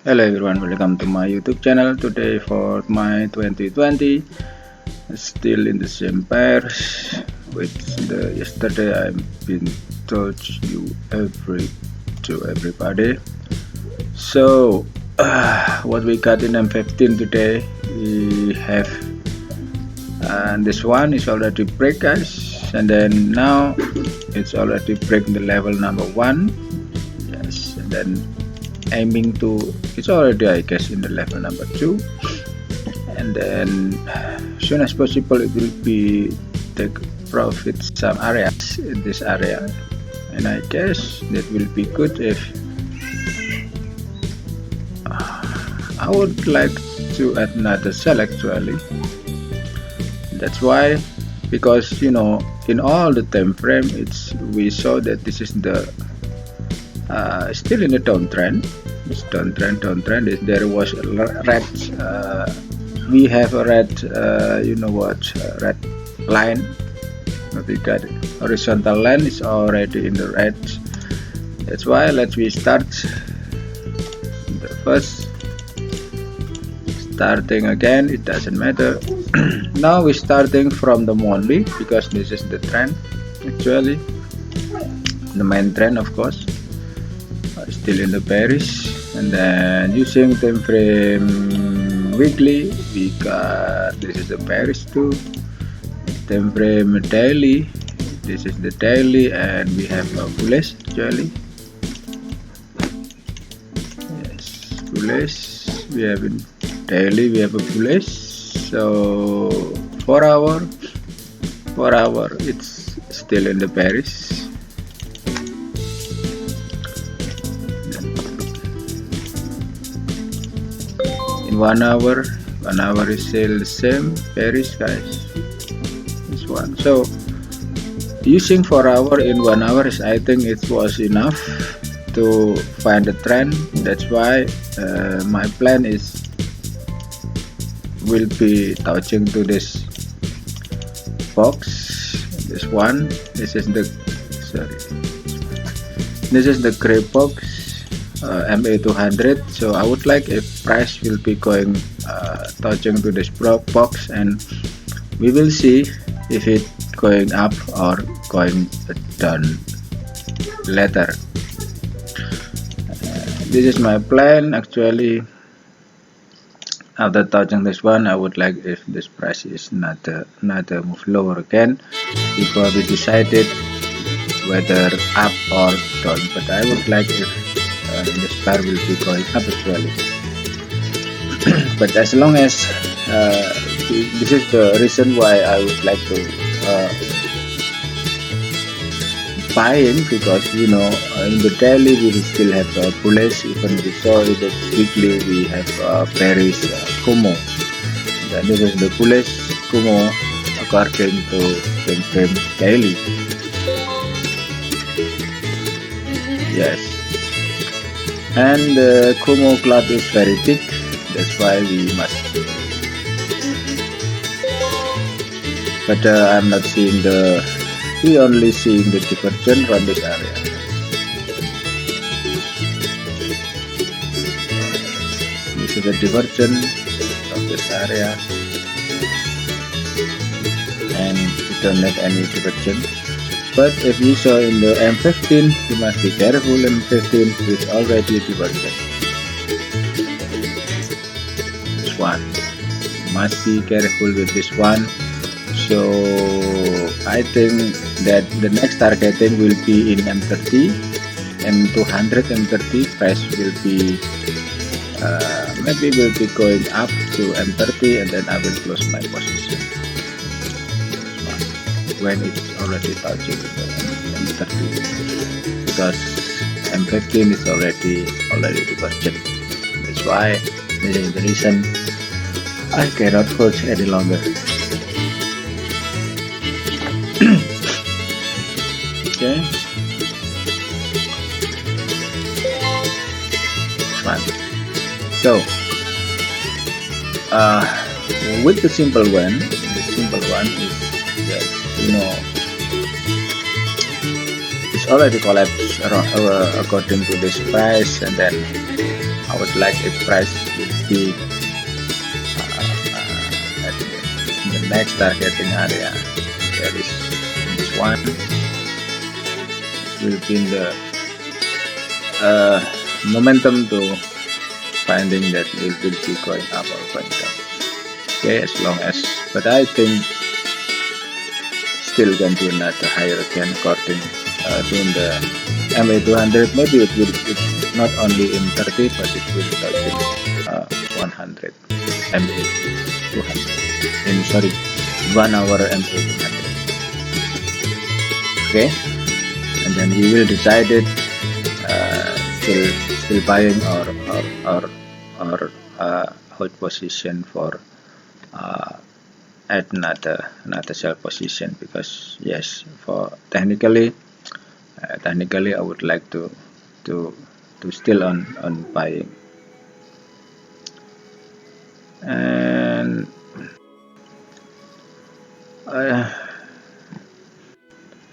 Hello everyone, welcome to my YouTube channel. Today for my 2020, still in the same pairs with the yesterday I've been told you to everybody. So what we got in M15 today, we have this one is already break, guys, and then now it's already break the level number 1. Yes, and then aiming to, it's already I guess in the level number 2, and then as soon as possible it will be take profit some areas in this area, and I guess that will be good if I would like to add another cell actually. That's why, because you know, in all the time frame we saw that this is the still in the downtrend. It's downtrend. There was a red, we have a red, you know what, red line. We got it. Horizontal line is already in the red. That's why let's we start the first. Starting again, it doesn't matter. Now we're starting from the monthly because this is the trend actually, the main trend of course. Still in the bearish, and then using time frame weekly, we got this is the bearish too. Time frame daily, this is the daily, and we have a bullish actually. Yes, bullish. We have in daily, we have a bullish. So 4 hour, it's still in the bearish. In 1 hour is still the same bearish, guys. This one. So using 4 hour in 1 hour is, I think it was enough to find the trend. That's why my plan is will be touching to this box. This one. This is the gray box, MA 200. So I would like if price will be going touching to this box, and we will see if it going up or going down later. This is my plan actually. After touching this one, I would like if this price is not move lower again before we decided whether up or down. But I would like if this bar will be going up actually. But as long as this is the reason why I would like to buying, because you know in the daily we still have bullish, even we saw in the weekly we have bearish Kumo. Then this is the bullish Kumo according to time frame daily. Yes, and the Kumo cloud is very thick. That's why we must. But I'm not seeing the. We only seeing the divergence from this area. This is the divergence of this area, and we don't have any divergence. But if you saw in the M15, you must be careful. M15 is already divergent. This one, you must be careful with this one. So I think that the next targeting will be in M30, M200, M30 price will be maybe will be going up to M30, and then I will close my position when it's already touching the M30, because M15 is already divergent. That's why this is the reason I cannot hold any longer. Okay, fine. So with the simple one is that, you know, it's already collapsed according to this price, and then I would like if price will be at the next targeting area. There is this one. It will be in the momentum to finding that it will be going up or going down. Okay, as long as, but I think still can do another higher again according to the MA200. Maybe it will, it's not only in 30, but it will touch in 100 MA200. In sorry, 1 hour MA200. Okay, and then we will decide it still buying or hold position for at another sell position, because yes, for technically I would like to still on buying. And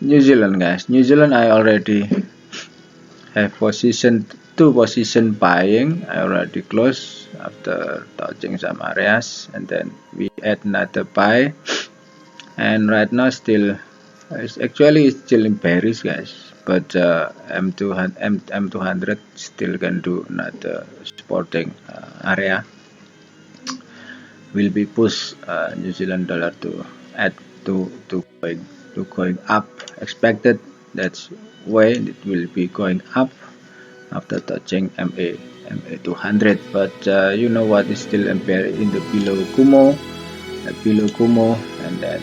New Zealand, guys, New Zealand I already have two position buying. I already closed after touching some areas, and then we add another buy, and right now still it's actually still in bearish, guys, but M200 still can do another supporting area, will be push New Zealand dollar to add to going up expected. That's way it will be going up after touching MA200, but you know what is still in the below Kumo, and then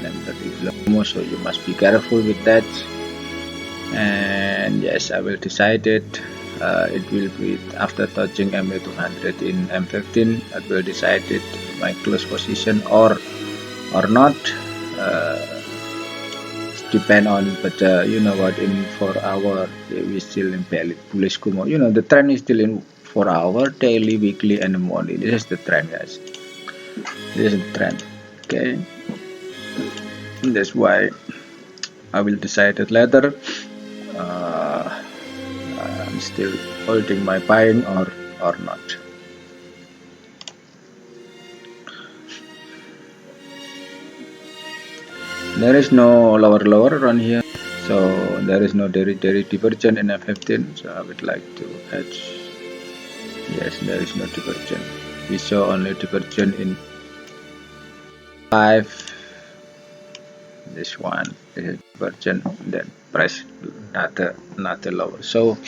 below Kumo, so you must be careful with that. And yes, I will decide it. It will be after touching MA200 in M15. I will decide it my close position or not. Depend on, but you know what, in 4 hour we still in bullish Kumo. You know the trend is still in 4 hour, daily, weekly, and monthly. This is the trend, guys. This is the trend. Okay, that's why I will decide it later. I'm still holding my buying or not. There is no lower around here, so there is no very divergent in F15, so I would like to hedge. Yes, there is no divergent. We saw only divergent in 5. This one is divergent, then price not lower. So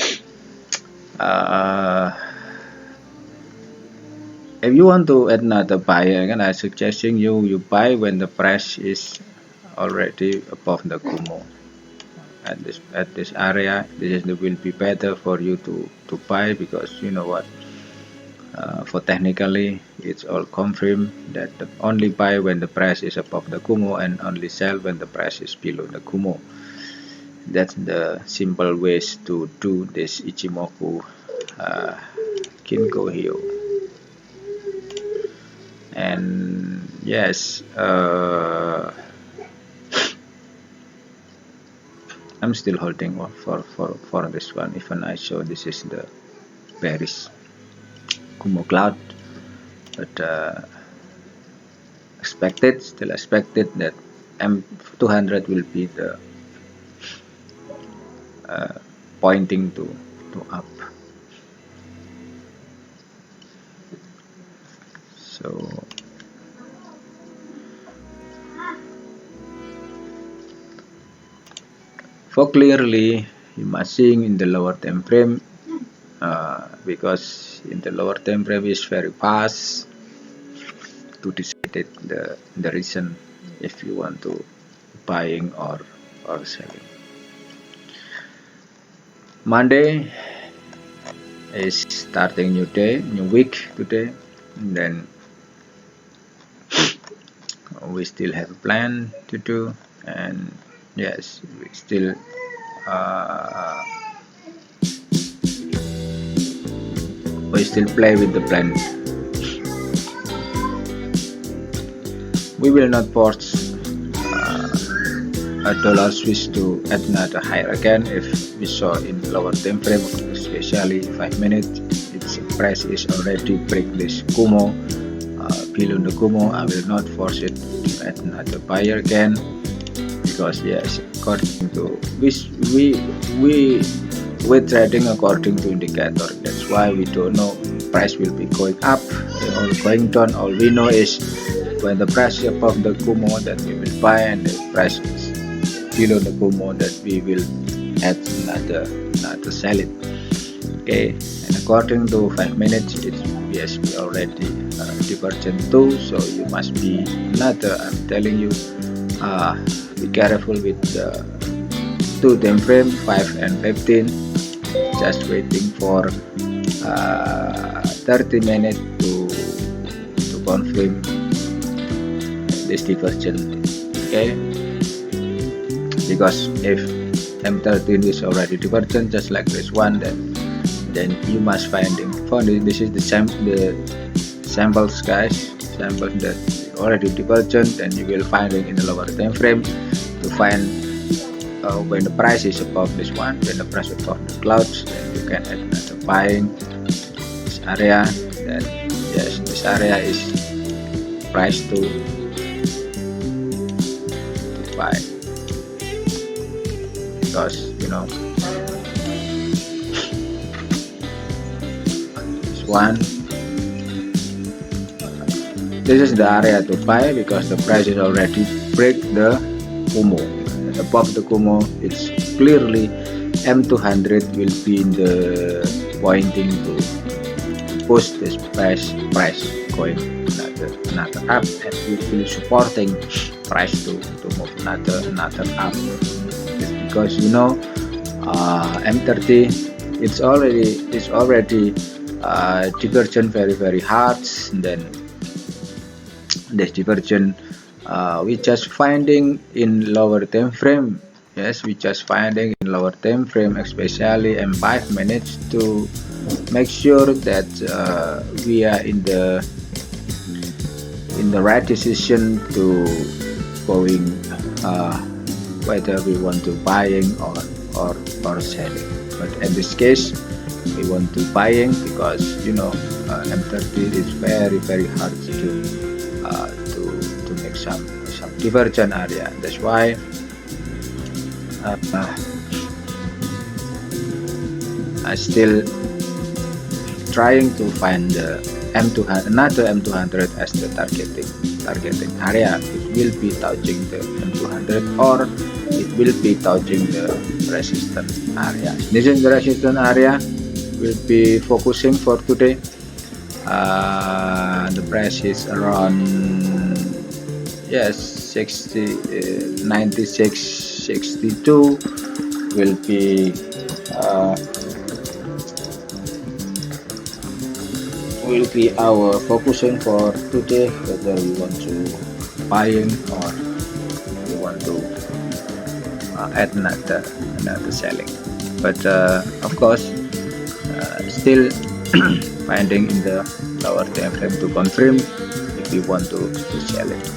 if you want to add another buyer, again I suggesting you buy when the price is already above the Kumo at this area. This will be better for you to buy, because you know what, for technically it's all confirmed that only buy when the price is above the Kumo and only sell when the price is below the Kumo. That's the simple ways to do this Ichimoku Kinko Hyo. And yes, I'm still holding for this one. Even I show this is the bearish Kumo cloud, but still expected that M200 will be the pointing to up. So for clearly you must seeing in the lower time frame, because in the lower time frame is very fast to decide the reason if you want to buying or selling. Monday is starting new day, new week today, and then we still have a plan to do, and yes, we still play with the plan. We will not force a dollar switch to at another higher again if we saw in lower time frame, especially 5 minutes. It's a price is already break this Kumo, below the Kumo, I will not force it to add another buyer again, because yes, according to we're trading according to indicator. That's why we don't know price will be going up or going down. All we know is when the price is above the Kumo, that we will buy, and the price is below the Kumo, that we will add another sell it. Okay, and according to 5 minutes, it's yes, we already divergent 2, so you must be another. I'm telling you, be careful with the 2 time frame, 5 and 15. Just waiting for 30 minutes to confirm this divergence. Okay, because if M13 is already divergent just like this one, then you must find this is the samples, guys, samples that already divergent, and you will find it in the lower time frame to find when the price is above this one, when the price is above the clouds, then you can add another buying this area. Then yes, this area is price to buy, because you know this one, this is the area to buy, because the price is already break the Kumo. Above the Kumo, it's clearly M200 will be in the pointing to push this price going another up, and will be supporting price to move another up. It's because you know M30 it's already divergent very hard. And then this divergent we just finding in lower time frame. Yes, we just finding in lower time frame, especially M5 minutes, to make sure that we are in the right decision to going whether we want to buying or selling. But in this case, we want to buying, because you know M30 is very hard to make some divergent area. That's why I still trying to find the another M200 as the targeting area. It will be touching the M200, or it will be touching the resistance area. This is the resistance area we'll be focusing for today. The price is around 96, 62 will be our focusing for today, whether we want to buying or we want to add another selling. But of course still finding in the lower time frame to confirm if we want to sell it.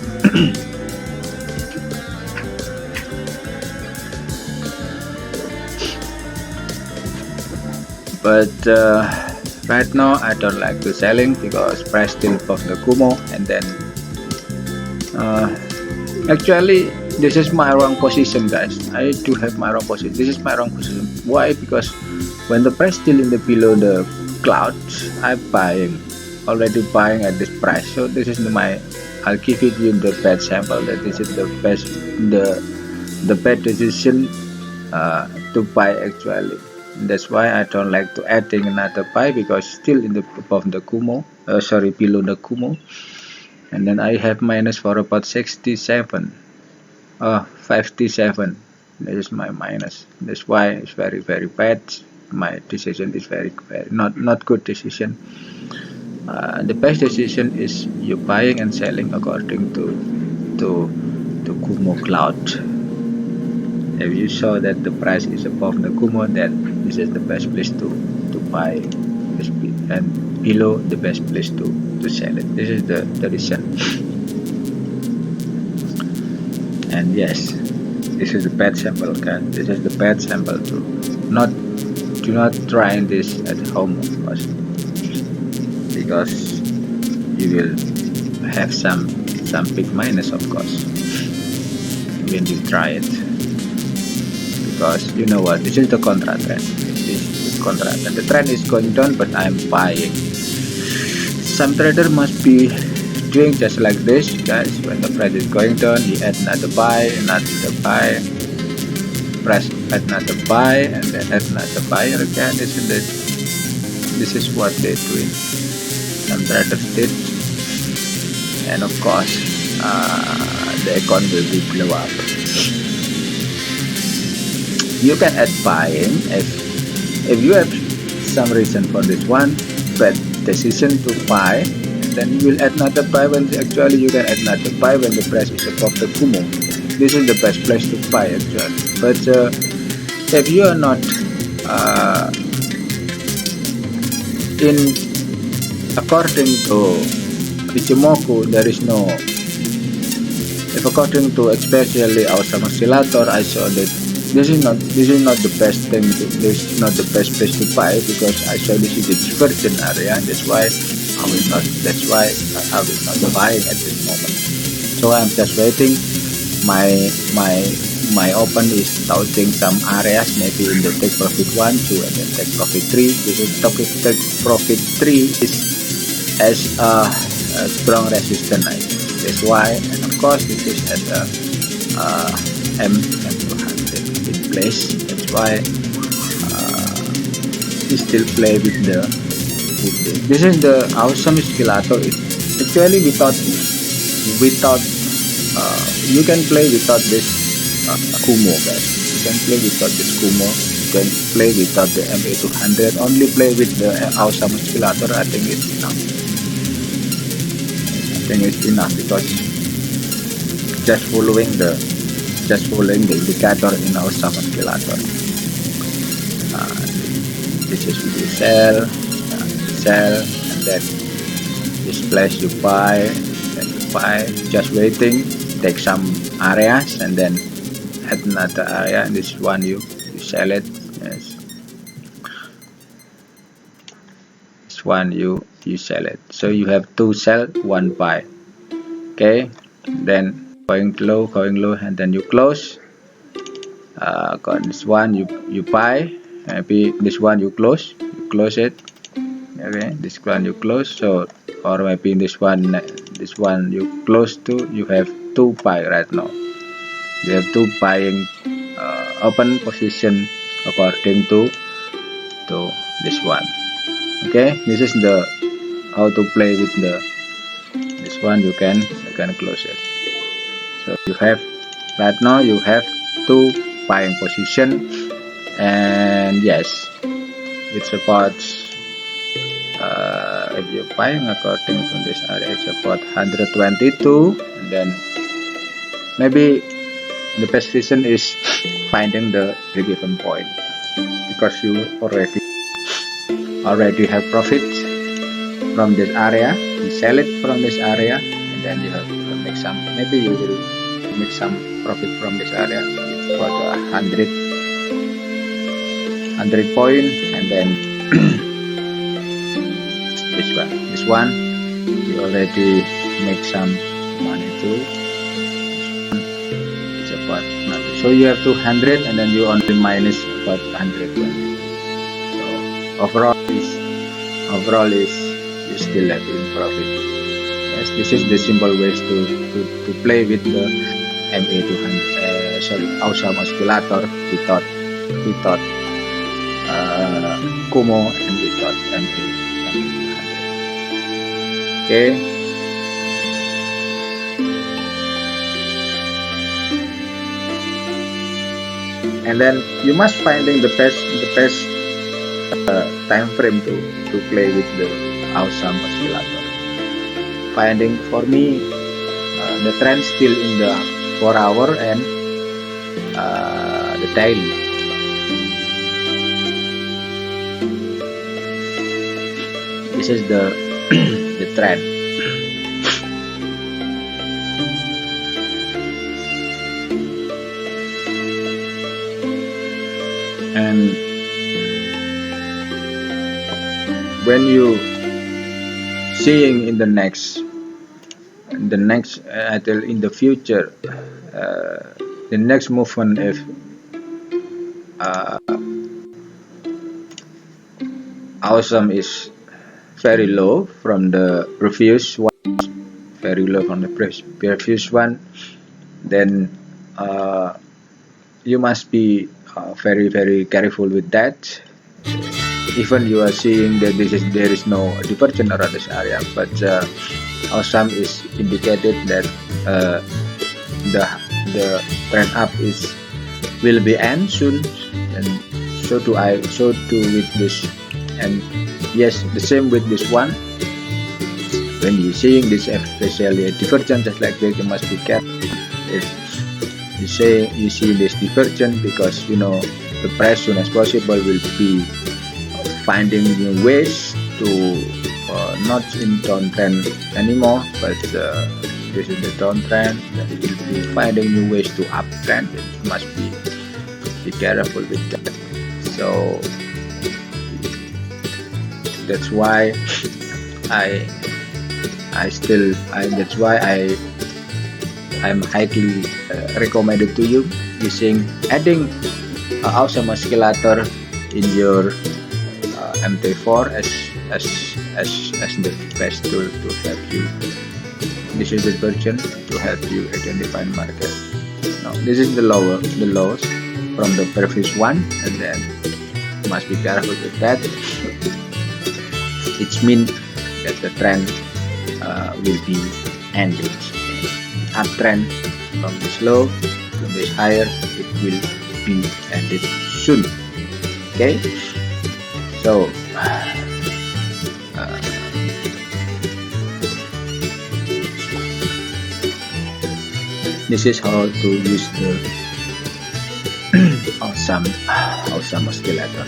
But right now I don't like to selling, because price still above the Kumo. And then actually this is my wrong position, guys. I do have my wrong position. This is my wrong position. Why? Because when the price still in the below the clouds, I'm already buying at this price. So this is I'll give it you the bad sample, that this is the best the bad decision to buy actually. And that's why I don't like to adding another buy, because still in the above the Kumo, below the Kumo. And then I have minus for about 67, 57. This is my minus. That's why it's very bad. My decision is very not good decision. The best decision is you buying and selling according to Kumo cloud. If you saw that the price is above the Kumo, then this is the best place to buy, and below the best place to sell it. This is the reason. And yes, this is the bad sample, guys. This is the bad sample. Do not try this at home, of course. because you will have some big minus, of course, when you try it, because you know what, this is the contra trend. This is contra trend. The trend is going down, but I'm buying. Some trader must be doing just like this, guys. When the price is going down, he add another buy, press another buy, and then add another buy again. This is what they're doing. Some traders did, and of course, the account will be blow up. You can add buying if you have some reason for this one, but decision to buy, then you will add another buy when actually you can add another buy when the price is above the Kumo. This is the best place to buy actually. But if you are not in according to Ichimoku, there is no. If according to especially our oscillator, I saw that this is not the best thing to, this is not the best place to buy, because I saw this is the divergent area, and that's why I will not buy at this moment. So I'm just waiting. My open is touching some areas, maybe in the take profit 1, 2, and then take profit 3. This is take profit 3 is as a strong resistance. That's why, and of course this is as a M200 in place. That's why we still play with the this is the awesome oscillator. Actually without you can play without this Kumo, guys. You can play without this Kumo. You can play without the MA200. Only play with the awesome oscillator. I think it's enough. Because just following the indicator in our awesome oscillator. This is with you sell, and then this place you buy, just waiting, take some areas, and then add another area, and this one you sell it. Yes, this one you sell it. So you have 2 sell, 1 buy. Okay, then going low, and then you close. This one you buy, maybe this one you close it. Okay, this one you close. So, or maybe this one you close to, you have 2 buy right now. You have 2 buying open position according to this one. Okay, this is the how to play with this one. You can close it. So you have right now you have 2 buying position, and yes, it's about if you're buying according to this area, it's about 122, and then maybe the best reason is finding the given point, because you already have profit from this area. You sell it from this area, and then you have to make some, maybe you will make some profit from this area. It's about 100 point, and then this one you already make some money too. It's about nothing. So you have 200, and then you only minus about 120. So overall is you still have in profit. Yes, this is the simple ways to play with the MA200. Awesome oscillator without Kumo and without MA200. Okay. And then you must finding the best time frame to play with the awesome oscillator. Finding for me the trend still in the 4 hour and the daily. This is the the trend. And when you seeing in the next until in the future, the next movement, if uh, awesome is very low from the previous one, very low from the previous one, then you must be very careful with that. Even you are seeing that there is no divergence around this area, but awesome is indicated that the trend up is will be end soon, and so too with this. And yes, the same with this one. When you're seeing this, especially a divergence just like this, you must be careful. If you see this divergence, because you know the price soon as possible will be finding new ways to not in downtrend anymore, but this is the downtrend. That it will be finding new ways to uptrend. It must be careful with that. So that's why I'm highly recommended to you using adding awesome oscillator in your MT4 as the best tool to help you. This is the version to help you identify market. Now this is the lows from the previous one, and then you must be careful with that. It means that the trend will be ended. Uptrend from this low to this higher, it will be ended soon. Okay, so this is how to use the awesome oscillator.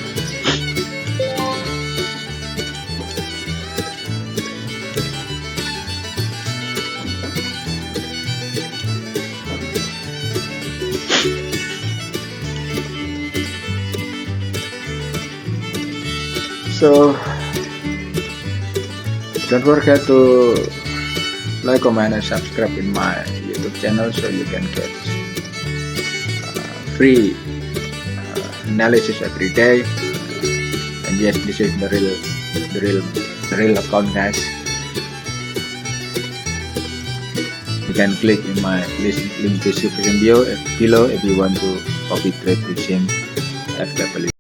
So don't forget to like, comment, and subscribe in my YouTube channel so you can get free analysis every day. And yes, this is the real account, guys. You can click in my link description below if you want to copy trade the same FW.